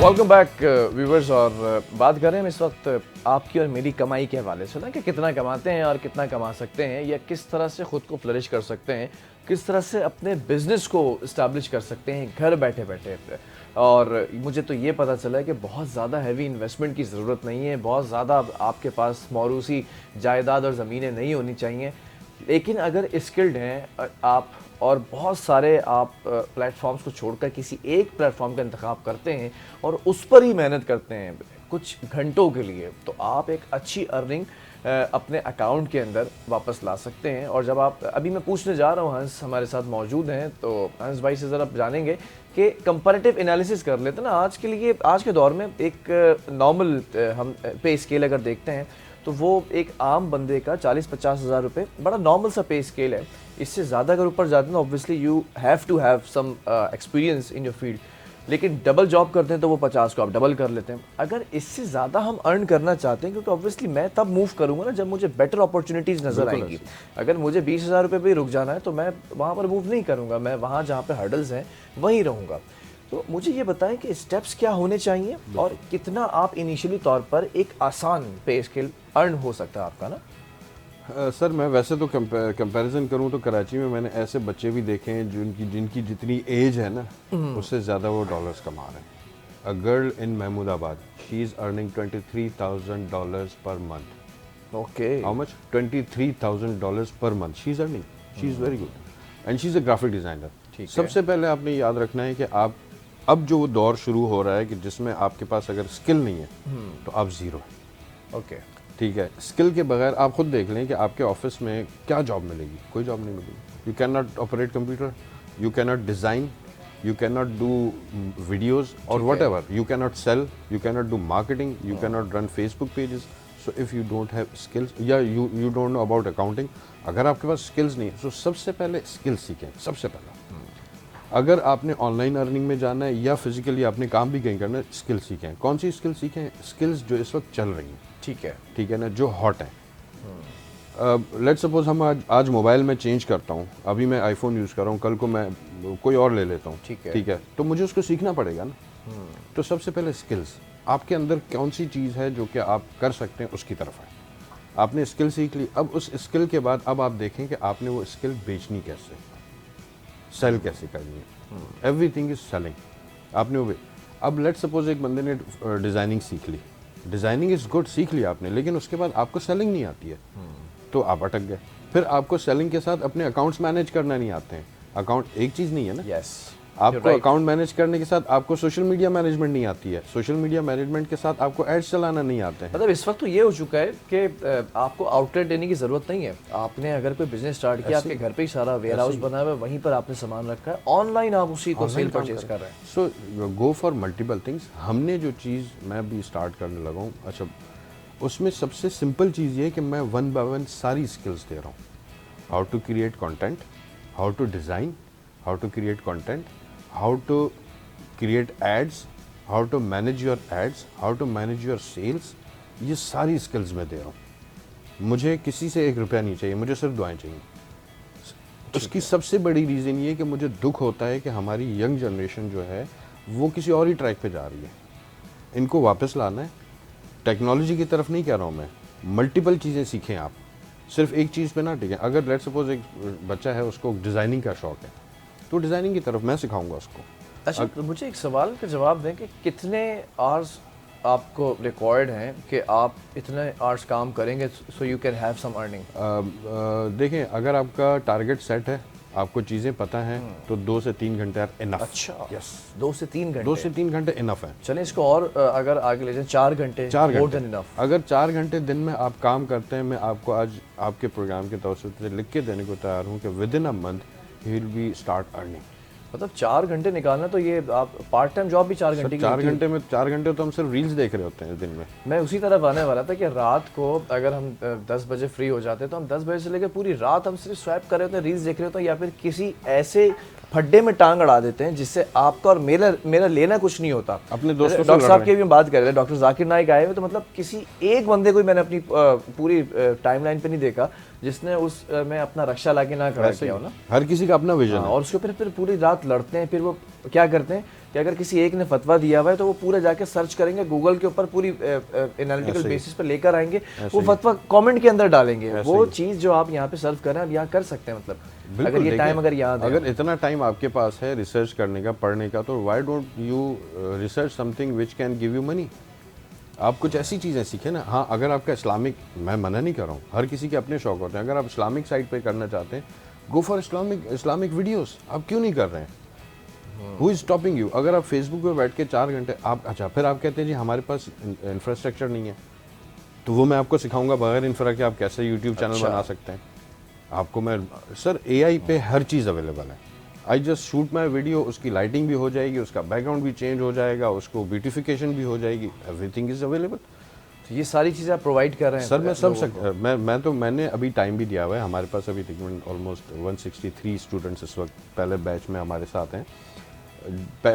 Welcome back viewers. और बात करें हम इस वक्त आपकी और मेरी कमाई के हवाले से ना, कि कितना कमाते हैं और कितना कमा सकते हैं, या किस तरह से ख़ुद को फ्लरिश कर सकते हैं, किस तरह से अपने बिज़नेस को इस्टेब्लिश कर सकते हैं घर बैठे बैठे। और मुझे तो ये पता चला है कि बहुत ज़्यादा हैवी इन्वेस्टमेंट की ज़रूरत नहीं है, बहुत ज़्यादा आपके पास मौरूसी जायदाद और ज़मीनें नहीं होनी चाहिए, लेकिन अगर स्किल्ड हैं आप और बहुत सारे आप प्लेटफॉर्म्स को छोड़कर किसी एक प्लेटफॉर्म का इंतखाब करते हैं और उस पर ही मेहनत करते हैं कुछ घंटों के लिए, तो आप एक अच्छी अर्निंग अपने अकाउंट के अंदर वापस ला सकते हैं। और जब आप अभी मैं पूछने जा रहा हूँ, हंस हमारे साथ मौजूद हैं, तो हंस भाई से ज़रा जानेंगे कि कंपैरेटिव एनालिसिस कर लेते हैं ना। आज के लिए, आज के दौर में एक नॉर्मल हम पे स्केल अगर देखते हैं तो वो एक आम बंदे का 40-50 हज़ार रुपये बड़ा नॉर्मल सा पे स्केल है। इससे ज़्यादा अगर ऊपर जाते हैं तो obviously you have to have some experience in your field, लेकिन डबल जॉब करते हैं तो वो 50 को आप डबल कर लेते हैं। अगर इससे ज़्यादा हम अर्न करना चाहते हैं, क्योंकि ऑब्वियसली मैं तब मूव करूँगा ना जब मुझे बेटर अपॉर्चुनिटीज़ नज़र आएंगी। अगर मुझे 20 हज़ार रुपये पर ही रुक जाना है तो मैं वहाँ पर मूव नहीं करूँगा, मैं वहाँ जहाँ पर हर्डल्स हैं वहीं रहूँगा। तो मुझे ये बताएं कि स्टेप्स क्या होने चाहिए और कितना आप इनिशियली तौर पर एक आसान पे स्केल अर्न हो सकता है आपका ना। सर मैं वैसे तो कंपैरिजन करूं तो कराची में मैंने ऐसे बच्चे भी देखे हैं जिनकी जितनी एज है ना उससे ज़्यादा वो डॉलर्स कमा रहे हैं। A girl in Mahmudabad, she is earning $23,000 per month. Okay, how much? $23,000 per month she is earning. She is very good and she is a graphic designer. ठीक है। सबसे पहले आपने याद रखना है कि आप अब जो दौर शुरू हो रहा है कि जिसमें आपके पास अगर स्किल नहीं है तो आप ज़ीरो है। ओके, ठीक है। स्किल के बगैर आप खुद देख लें कि आपके ऑफिस में क्या जॉब मिलेगी, कोई जॉब नहीं मिलेगी। You can not operate computer, you can not design, you can not do videos or whatever, you can not sell, you can not do marketing, you can not run Facebook pages. So if you don't have skills या you don't know about accounting, अगर आपके पास skills नहीं है तो सबसे पहले skills सीखें। सबसे पहला अगर आपने ऑनलाइन अर्निंग में जाना है या फिजिकली आपने काम भी कहीं करना है, स्किल सीखें। कौन सी स्किल सीखें? स्किल्स जो इस वक्त चल रही हैं। ठीक है ना, जो हॉट है। लेट्स सपोज हम आज मोबाइल में चेंज करता हूँ, अभी मैं आईफोन यूज़ कर रहा हूँ, कल को मैं कोई और ले लेता हूँ। ठीक है, तो मुझे उसको सीखना पड़ेगा ना। तो सबसे पहले स्किल्स, आपके अंदर कौन सी चीज़ है जो कि आप कर सकते हैं, उसकी तरफ है। आपने स्किल सीख ली, अब उस स्किल के बाद अब आप देखें कि आपने वो स्किल बेचनी कैसे, सेल कैसे करनी है। Everything is selling. आपने वो अब लेट्स सपोज एक बंदे ने डिज़ाइनिंग सीख ली, डिज़ाइनिंग इज़ गुड, सीख लिया आपने, लेकिन उसके बाद आपको सेलिंग नहीं आती है तो आप अटक गए। फिर आपको सेलिंग के साथ अपने अकाउंट्स मैनेज करना नहीं आते हैं। अकाउंट एक चीज़ नहीं है ना। यस, आपको अकाउंट मैनेज करने के साथ आपको सोशल मीडिया मैनेजमेंट नहीं आती है, सोशल मीडिया मैनेजमेंट के साथ आपको एड्स चलाना नहीं आते हैं। मतलब इस वक्त तो ये हो चुका है कि आपको आउटलेट देने की ज़रूरत नहीं है। आपने अगर कोई बिजनेस स्टार्ट किया, आपके घर पे ही सारा वेयर हाउस बना हुआ है, वहीं पर आपने सामान रखा है, ऑनलाइन आप उसी को सेल परचेज कर रहे हैं। सो गो फॉर मल्टीपल थिंग्स। हमने जो चीज़ मैं भी स्टार्ट करने लगा हूँ, अच्छा उसमें सबसे सिंपल चीज़ ये है कि मैं 1 by 1 सारी स्किल्स दे रहा हूँ। How to create content, how to design, how to create content, how to create ads, how to manage your ads, how to manage your sales, ये सारी स्किल्स मैं दे रहा हूँ। मुझे किसी से 1 रुपया नहीं चाहिए, मुझे सिर्फ दुआएं चाहिए। उसकी सबसे बड़ी रीज़न ये है कि मुझे दुख होता है कि हमारी यंग जनरेशन जो है वो किसी और ही ट्रैक पे जा रही है। इनको वापस लाना है। टेक्नोलॉजी की तरफ नहीं कह रहा हूँ मैं, मल्टीपल चीज़ें सीखें आप, सिर्फ एक चीज़ पे ना टिकें। अगर लेट्स सपोज एक बच्चा है, उसको डिज़ाइनिंग का शौक है, तो डिज़ाइनिंग की तरफ मैं सिखाऊंगा उसको। अच्छा, तो मुझे एक सवाल का जवाब दें कि कितने आवर्स आपको रिक्वायर्ड हैं कि आप इतने आवर्स काम करेंगे so you can have some earning. देखें, अगर आपका टारगेट सेट है, आपको चीज़ें पता हैं, तो 2 से 3 घंटे इनफ। अच्छा, यस, 2 से 3 घंटे, 2 से 3 घंटे इनफ है। चलें इसको और अगर आगे ले जाएं, 4 घंटे, 4 मोर घंटे देन इनफ। अगर 4 घंटे दिन में आप काम करते हैं, मैं आपको आज आपके प्रोग्राम के तौर से लिख के देने को तैयार हूँ कि with in a month he will be start earning. मतलब 4 घंटे निकालना, तो ये आप पार्ट टाइम जॉब भी 4 घंटे की 4 घंटे में 4 घंटे तो हम सिर्फ रील्स देख रहे होते हैं दिन में। मैं उसी तरफ आने वाला था कि रात को अगर हम 10 बजे फ्री हो जाते हैं तो हम 10 बजे से लेकर पूरी रात हम सिर्फ स्वैप कर रहे होते हैं, रील्स देख रहे होते हैं, या फिर किसी ऐसे फड्डे में टांग अड़ा देते हैं जिससे आपका और मेरा लेना कुछ नहीं होता। अपने दोस्तों से डॉक्टर साहब की भी बात कर रहे थे, डॉक्टर जाकिर नाइक आए हुए, तो मतलब किसी एक बंदे को मैंने अपनी पूरी टाइमलाइन पे नहीं देखा जिसने उस में अपना रक्षा लाके ना खड़ा किया हो ना। हर किसी का अपना विजन है और उसके ऊपर फिर पूरी रात लड़ते हैं। फिर वो क्या करते हैं कि अगर किसी एक ने फतवा दिया हुआ है तो वो पूरा जाके सर्च करेंगे गूगल के ऊपर, पूरी एनालिटिकल बेसिस पर लेकर आएंगे, वो फतवा कमेंट के अंदर डालेंगे। वो चीज़ जो आप यहाँ पे सर्व कर रहे हैं, आप यहाँ कर सकते हैं। मतलब अगर ये टाइम अगर याद है, अगर इतना टाइम आपके पास है रिसर्च करने का, पढ़ने का, तो why don't you research something which can give you money. आप कुछ ऐसी चीज़ें सीखें ना। हाँ, अगर आपका इस्लामिक, मैं मना नहीं कर रहा हूँ, हर किसी के अपने शौक होते हैं। अगर आप इस्लामिक साइड पे करना चाहते हैं, गो फॉर इस्लामिक वीडियोस। आप क्यों नहीं कर रहे हैं? Who is stopping you? अगर आप फेसबुक पे बैठ के 4 घंटे आप, अच्छा फिर आप कहते हैं जी हमारे पास इंफ्रास्ट्रक्चर नहीं है, तो वो मैं आपको सिखाऊंगा बगैर इंफ्रा के आप कैसे यूट्यूब चैनल बना सकते हैं। आपको मैं, सर AI पे हर चीज़ अवेलेबल है। I just shoot my video, उसकी लाइटिंग भी हो जाएगी, उसका बैकग्राउंड भी चेंज हो जाएगा, उसको ब्यूटिफिकेशन भी हो जाएगी, एवरीथिंग इज अवेलेबल। तो ये सारी चीज़ें आप प्रोवाइड कर रहे हैं सर मैंने अभी टाइम भी दिया हुआ है। हमारे पास अभी तकरीबन ऑलमोस्ट 163 स्टूडेंट्स इस वक्त पहले बैच में हमारे साथ हैं।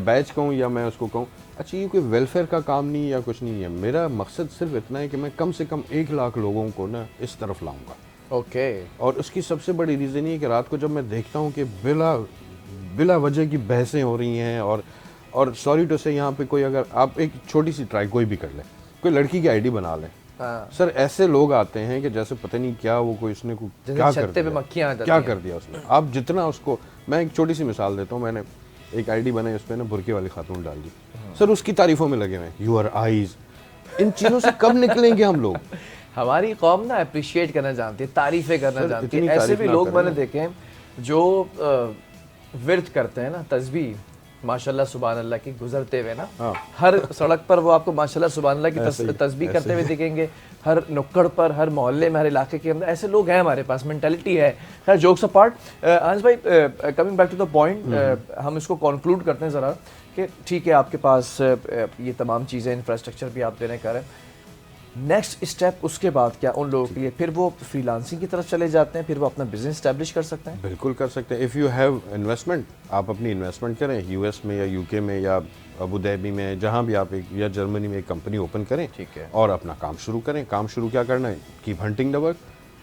बैच कहूँ या मैं उसको कहूँ, अच्छा ये कोई वेलफेयर का काम नहीं है या कुछ नहीं है। मेरा मकसद सिर्फ इतना है कि मैं कम से कम 1 लाख लोगों को ना इस तरफ लाऊंगा। ओके। और उसकी सबसे बड़ी रीज़न ये है कि रात को जब मैं देखता हूँ कि बिला वजह की बहसें हो रही हैं, और सॉरी टू से यहाँ पे कोई, अगर आप एक छोटी सी ट्राई कोई भी कर ले, कोई लड़की की आईडी बना लें, सर ऐसे लोग आते हैं कि जैसे पता नहीं क्या वो कोई इसने को क्या कर दिया उसने। आप जितना उसको, मैं एक छोटी सी मिसाल देता हूँ, मैंने एक आईडी बनाई, उस पर ना बुरके वाली खातून डाल दी, सर उसकी तारीफों में लगे हुए, यूर आईज। इन चीज़ों से कब निकलेंगे हम लोग? हमारी कौम ना अप्रिशिएट करना जानती है, तारीफें करना जानती है। ऐसे भी लोग मैंने देखे हैं जो विर्द करते हैं ना, तस्बीह माशाल्लाह सुभान अल्लाह की गुजरते हुए ना, हर सड़क पर वो आपको माशाल्लाह सुभान अल्लाह की तस्बीह करते हुए दिखेंगे, हर नुक्कड़ पर, हर मोहल्ले में, हर इलाके के अंदर ऐसे लोग हैं हमारे पास, मेंटालिटी है। खैर जोक्स अपार्ट, आंस भाई coming back to the point, हम इसको कंक्लूड करते हैं ज़रा कि ठीक है आपके पास ये तमाम चीज़ें, इंफ्रास्ट्रक्चर भी आप देने का है, नेक्स्ट स्टेप उसके बाद क्या उन लोगों के लिए? फिर वो फ्रीलांसिंग की तरफ चले जाते हैं, फिर वो अपना बिजनेस स्टैब्लिश कर सकते हैं? बिल्कुल कर सकते हैं। इफ़ यू हैव इन्वेस्टमेंट, आप अपनी इन्वेस्टमेंट करें, US में या UK में या अबू धाबी में, जहाँ भी आप या जर्मनी में एक कंपनी ओपन करें, ठीक है, और अपना काम शुरू करें। काम शुरू क्या करना है? Keep hunting the work.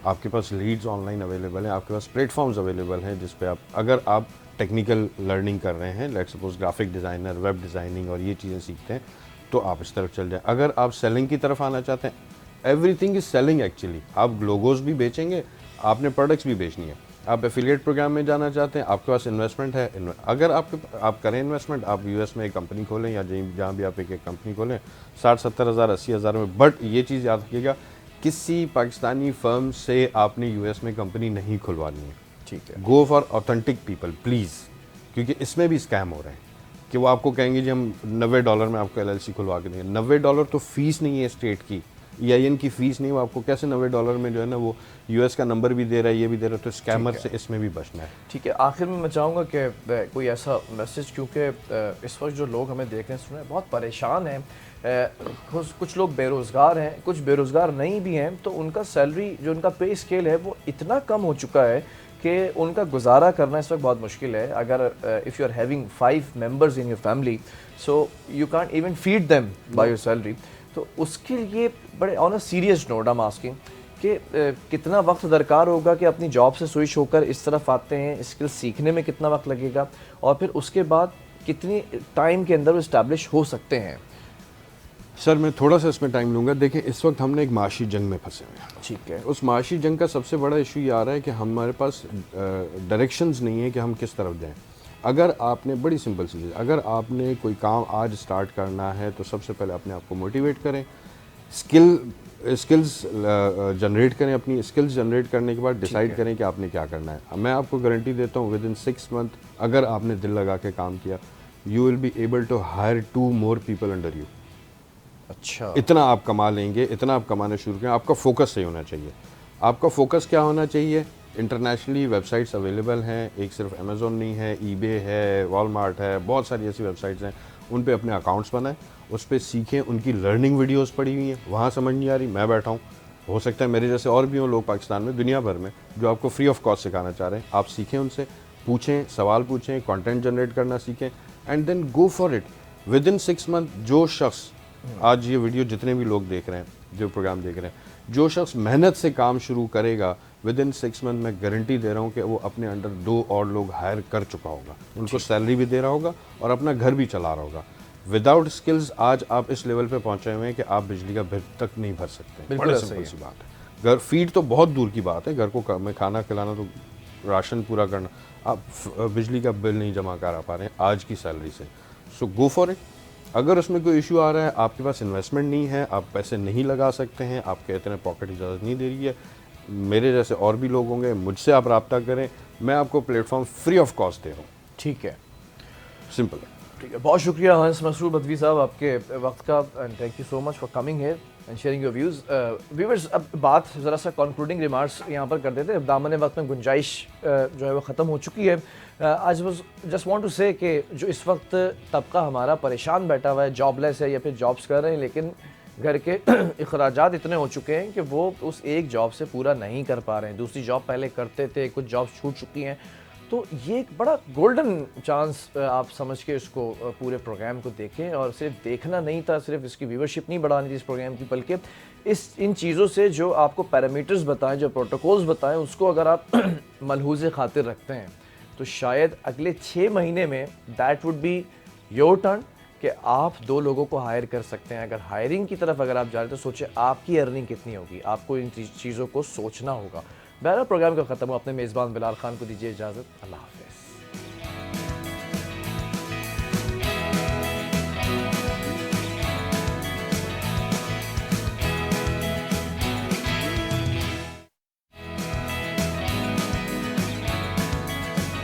आपके पास लीड्स ऑनलाइन अवेलेबल हैं, आपके पास प्लेटफॉर्म्स अवेलेबल हैं जिस पे आप, अगर आप टेक्निकल लर्निंग कर रहे हैं, let's suppose graphic designer, web designing और ये चीज़ें सीखते हैं, तो आप इस तरफ चल जाएं। अगर आप सेलिंग की तरफ आना चाहते हैं, एवरीथिंग इज सेलिंग एक्चुअली। आप लोगोज भी बेचेंगे, आपने प्रोडक्ट्स भी बेचनी है। आप एफिलिएट प्रोग्राम में जाना चाहते हैं, आपके पास इन्वेस्टमेंट है, अगर आप करें इन्वेस्टमेंट, आप US में एक कंपनी खोलें या जहाँ भी आप एक कंपनी खोलें 60-70 हज़ार 80 हज़ार में। बट ये चीज़ याद रखिएगा, किसी पाकिस्तानी फर्म से आपने US में कंपनी नहीं खुलवानी है। ठीक है, go for authentic people please, क्योंकि इसमें भी स्कैम हो रहे हैं कि वो आपको कहेंगे जी हम $90 में आपको LLC खुलवा के देंगे। $90 तो फीस नहीं है स्टेट की, EIN की फीस नहीं, वो आपको कैसे $90 में जो है ना वो US का नंबर भी दे रहा है, ये भी दे रहा है, तो स्कैमर से इसमें भी बचना है। ठीक है, आखिर में मैं चाहूँगा कि कोई ऐसा मैसेज, क्योंकि इस वक्त जो लोग हमें देख रहे हैं, सुन रहे हैं, बहुत परेशान हैं, कुछ लोग बेरोज़गार हैं, कुछ बेरोज़गार नहीं भी हैं, तो उनका सैलरी जो उनका पे स्केल है वो इतना कम हो चुका है कि उनका गुजारा करना इस वक्त बहुत मुश्किल है। अगर if you are having 5 members in your family, so you can't even feed them by your salary. तो उसके लिए बड़े on a serious note I am asking कि कितना वक्त दरकार होगा कि अपनी जॉब से स्विच होकर इस तरफ आते हैं, स्किल सीखने में कितना वक्त लगेगा, और फिर उसके बाद कितनी टाइम के अंदर वो इस्टेब्लिश हो सकते हैं? सर मैं थोड़ा सा इसमें टाइम लूँगा। देखिए इस वक्त हमने एक माशी जंग में फंसे हुए हैं। ठीक है, उस माशी जंग का सबसे बड़ा इशू ये आ रहा है कि हमारे पास डायरेक्शंस नहीं है कि हम किस तरफ जाएं। अगर आपने, बड़ी सिंपल चीज़ है, अगर आपने कोई काम आज स्टार्ट करना है तो सबसे पहले अपने आप को मोटिवेट करें, स्किल्स जनरेट करें, अपनी स्किल्स जनरेट करने के बाद डिसाइड करें कि आपने क्या करना है। मैं आपको गारंटी देता हूँ विदिन 6 मंथ अगर आपने दिल लगा के काम किया, you will be able to hire 2 more people under you. अच्छा, इतना आप कमा लेंगे, इतना आप कमाना शुरू करें। आपका फोकस सही होना चाहिए। आपका फोकस क्या होना चाहिए? इंटरनेशनली वेबसाइट्स अवेलेबल हैं, एक सिर्फ अमेज़ॉन नहीं है, ईबे है, वॉलमार्ट है, बहुत सारी ऐसी वेबसाइट्स हैं। उन पे अपने अकाउंट्स बनाएं, उस पर सीखें, उनकी लर्निंग वीडियोस पड़ी हुई हैं, वहाँ समझ नहीं आ रही, मैं बैठा हूँ, हो सकता है मेरे जैसे और भी हों लोग पाकिस्तान में, दुनिया भर में, जो आपको फ्री ऑफ कॉस्ट सिखाना चाह रहे हैं। आप सीखें, उनसे पूछें, सवाल पूछें, कंटेंट जनरेट करना सीखें, and then go for it. Within 6 month जो शख्स, आज ये वीडियो जितने भी लोग देख रहे हैं, जो प्रोग्राम देख रहे हैं, जो शख्स मेहनत से काम शुरू करेगा, विद इन 6 मंथ मैं गारंटी दे रहा हूँ कि वो अपने अंडर 2 और लोग हायर कर चुका होगा, उनको सैलरी भी दे रहा होगा और अपना घर भी चला रहा होगा। विदाउट स्किल्स आज आप इस लेवल पे पहुंचे हुए हैं कि आप बिजली का बिल तक नहीं भर सकते। बिल्कुल बड़े ऐसा सिंपल ही सी बात है। घर फीड तो बहुत दूर की बात है, घर को में खाना खिलाना तो राशन पूरा करना, आप बिजली का बिल नहीं जमा करा पा रहे हैं आज की सैलरी से। सो गो फॉर इट। अगर उसमें कोई इशू आ रहा है, आपके पास इन्वेस्टमेंट नहीं है, आप पैसे नहीं लगा सकते हैं, आपके इतने पॉकेट इजाज़त नहीं दे रही है, मेरे जैसे और भी लोग होंगे, मुझसे आप रब्ता करें, मैं आपको प्लेटफॉर्म फ्री ऑफ कॉस्ट दे रहा हूँ। ठीक है, सिंपल है। ठीक है। बहुत शुक्रिया हंस मसरूर बदवी साहब आपके वक्त का, and thank you so much for coming here and sharing your views. Viewers, अब बात ज़रा सा कंक्लूडिंग रिमार्क्स यहाँ पर कर देते हैं। दामन वक्त में गुंजाइश जो है वो ख़त्म हो चुकी है। आज वॉज जस्ट वांट टू से कि जो इस वक्त तबका हमारा परेशान बैठा हुआ है, जॉबलेस है या फिर जॉब्स कर रहे हैं, लेकिन घर के अखराजात इतने हो चुके हैं कि वो उस एक जॉब से पूरा नहीं कर पा रहे हैं। दूसरी जॉब पहले करते थे, कुछ जॉब्स छूट चुकी हैं। तो ये एक बड़ा गोल्डन चांस आप समझ के इसको पूरे प्रोग्राम को देखें, और सिर्फ देखना नहीं था, सिर्फ इसकी व्यूवरशिप नहीं बढ़ानी थी इस प्रोग्राम की, बल्कि इन चीज़ों से जो आपको पैरामीटर्स बताएं, जो प्रोटोकॉल्स बताएं, उसको अगर आप मलहूज़ खातिर रखते हैं तो शायद अगले 6 महीने में that would be your turn कि आप 2 लोगों को हायर कर सकते हैं। अगर हायरिंग की तरफ अगर आप जा रहे हैं तो सोचें आपकी अर्निंग कितनी होगी, आपको इन चीज़ों को सोचना होगा। बहरहाल प्रोग्राम का ख़त्म हो, अपने मेज़बान बिलाल खान को दीजिए इजाज़त। अल्लाह हाफ़िज़।